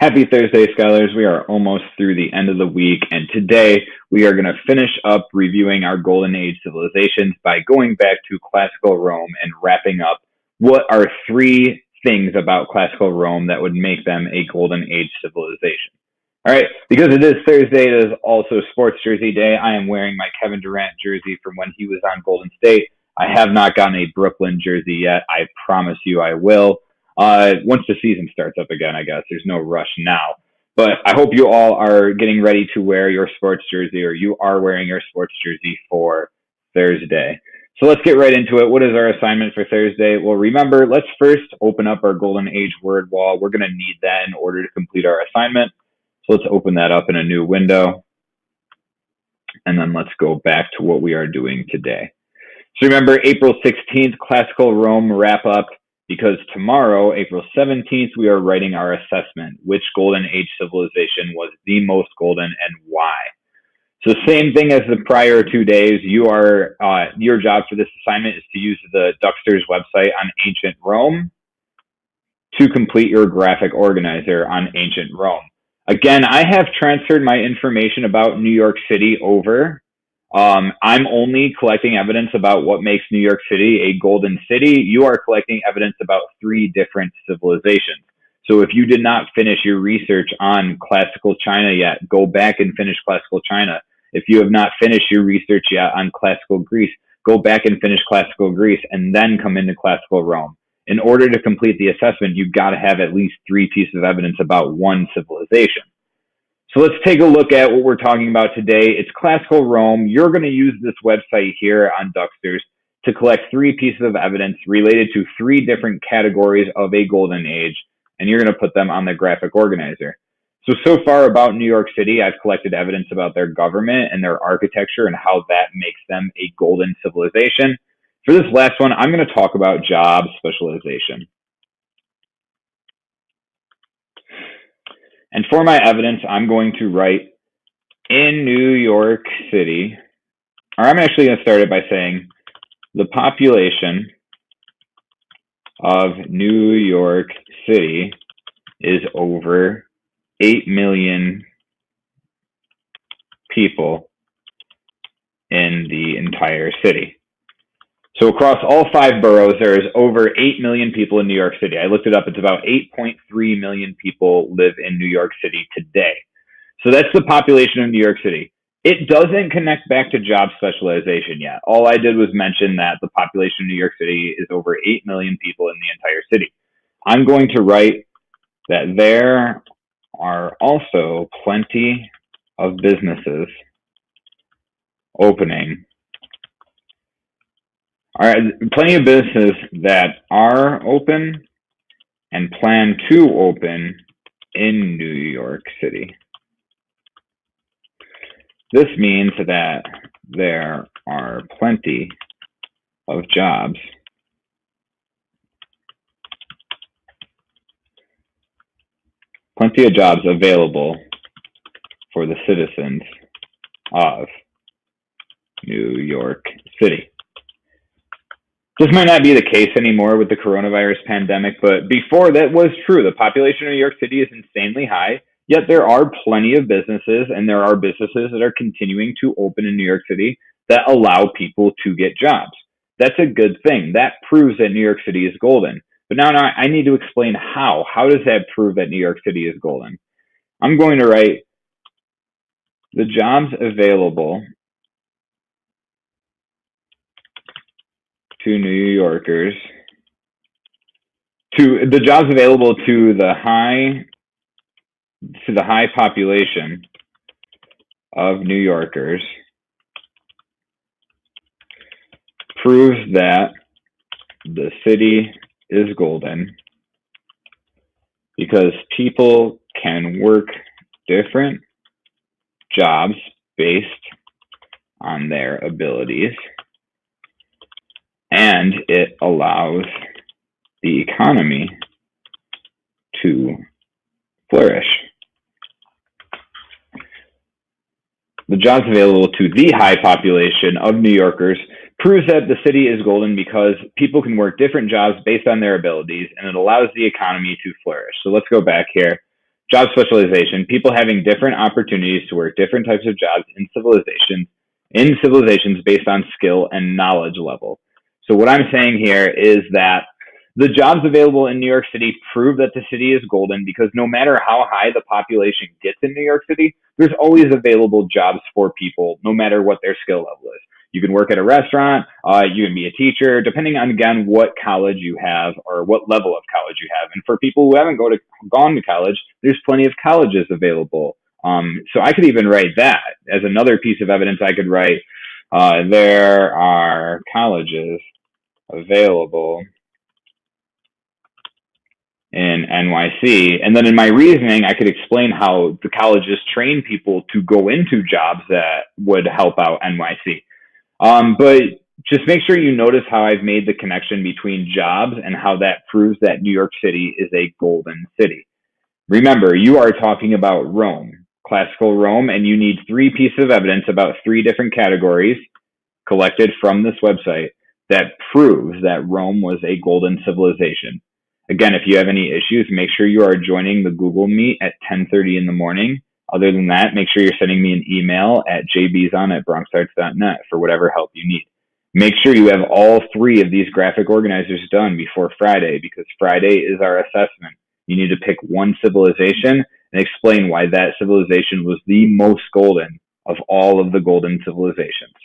Happy Thursday, scholars. We are almost through the end of the week, and today we are going to finish up reviewing our Golden Age civilizations by going back to classical Rome and wrapping up what are three things about classical Rome that would make them a Golden Age civilization. All right, because it is Thursday, it is also Sports Jersey Day. I am wearing my Kevin Durant jersey from when he was on Golden State. I have not gotten a Brooklyn jersey yet. I promise you I will. Once the season starts up again, I guess. There's no rush now. But I hope you all are getting ready to wear your sports jersey, or you are wearing your sports jersey for Thursday. So let's get right into it. What is our assignment for Thursday? Well, remember, let's first open up our Golden Age word wall. We're going to need that in order to complete our assignment. So let's open that up in a new window. And then let's go back to what we are doing today. So remember, April 16th, classical Rome wrap up. Because tomorrow, April 17th, we are writing our assessment. Which Golden Age civilization was the most golden and why? So same thing as the prior 2 days. Your job for this assignment is to use the Duxter's website on ancient Rome to complete your graphic organizer on ancient Rome. Again, I have transferred my information about New York City over. I'm only collecting evidence about what makes New York City a golden city. You are collecting evidence about three different civilizations. So if you did not finish your research on classical China yet, go back and finish classical China. If you have not finished your research yet on classical Greece, go back and finish classical Greece and then come into classical Rome. In order to complete the assessment, you've got to have at least three pieces of evidence about one civilization. So let's take a look at what we're talking about today. It's classical Rome. You're going to use this website here on Duxter's to collect three pieces of evidence related to three different categories of a golden age, and you're going to put them on the graphic organizer. So far about New York City, I've collected evidence about their government and their architecture and how that makes them a golden civilization. For this last one, I'm going to talk about job specialization. And for my evidence, I'm going to write in New York City, or I'm actually going to start it by saying the population of New York City is over 8 million people in the entire city. So across all five boroughs, there is over 8 million people in New York City. I looked it up. It's about 8.3 million people live in New York City today. So that's the population of New York City. It doesn't connect back to job specialization yet. All I did was mention that the population of New York City is over 8 million people in the entire city. I'm going to write that there are also plenty of businesses opening. All right, plenty of businesses that are open and plan to open in New York City. This means that there are plenty of jobs available for the citizens of New York City. This might not be the case anymore with the coronavirus pandemic, but before that was true. The population of New York City is insanely high, yet there are plenty of businesses, and there are businesses that are continuing to open in New York City that allow people to get jobs. That's a good thing. That proves that New York City is golden. But now I need to explain how. How does that prove that New York City is golden? I'm going to write the jobs available to New Yorkers, to the jobs available to the high population of New Yorkers proves that the city is golden because people can work different jobs based on their abilities, and it allows the economy to flourish. The jobs available to the high population of New Yorkers proves that the city is golden because people can work different jobs based on their abilities, and it allows the economy to flourish. So let's go back here Job specialization, people having different opportunities to work different types of jobs in civilizations based on skill and knowledge level. So what I'm saying here is that the jobs available in New York City prove that the city is golden because no matter how high the population gets in New York City, there's always available jobs for people, no matter what their skill level is. You can work at a restaurant, you can be a teacher, depending on, again, what college you have or what level of college you have. And for people who haven't gone to college, there's plenty of colleges available. So I could even write that as another piece of evidence. I could write, there are colleges available in NYC. And then in my reasoning, I could explain how the colleges train people to go into jobs that would help out NYC. But just make sure you notice how I've made the connection between jobs and how that proves that New York City is a golden city. Remember, you are talking about Rome, classical Rome, and you need three pieces of evidence about three different categories collected from this website that proves that Rome was a golden civilization. Again, if you have any issues, make sure you are joining the Google Meet at 10:30 in the morning. Other than that, make sure you're sending me an email at jbzon@bronxarts.net for whatever help you need. Make sure you have all three of these graphic organizers done before Friday because Friday is our assessment. You need to pick one civilization and explain why that civilization was the most golden of all of the golden civilizations.